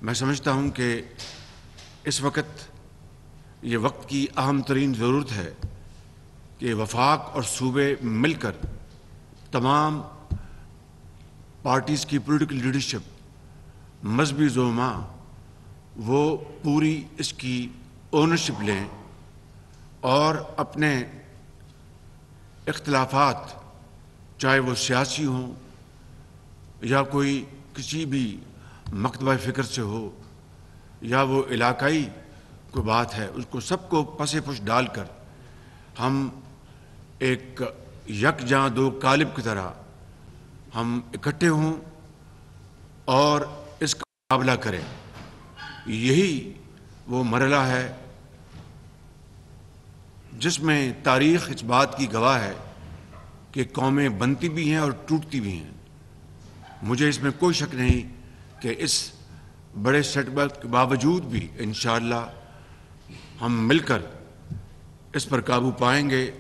میں سمجھتا ہوں کہ اس وقت یہ وقت کی اہم ترین ضرورت ہے کہ وفاق اور صوبے مل کر تمام پارٹیز کی پولیٹیکل لیڈرشپ مذہبی زعماء وہ پوری اس کی اونرشپ لیں اور اپنے اختلافات چاہے وہ سیاسی ہوں یا کوئی کسی بھی مکتبہ فکر سے ہو یا وہ علاقائی کوئی بات ہے، اس کو سب کو پس پش ڈال کر ہم ایک یکجاں دو قالب کی طرح ہم اکٹھے ہوں اور اس کا مقابلہ کریں۔ یہی وہ مرحلہ ہے جس میں تاریخ اس بات کی گواہ ہے کہ قومیں بنتی بھی ہیں اور ٹوٹتی بھی ہیں۔ مجھے اس میں کوئی شک نہیں کہ اس بڑے سیٹ بیک کے باوجود بھی انشاءاللہ ہم مل کر اس پر قابو پائیں گے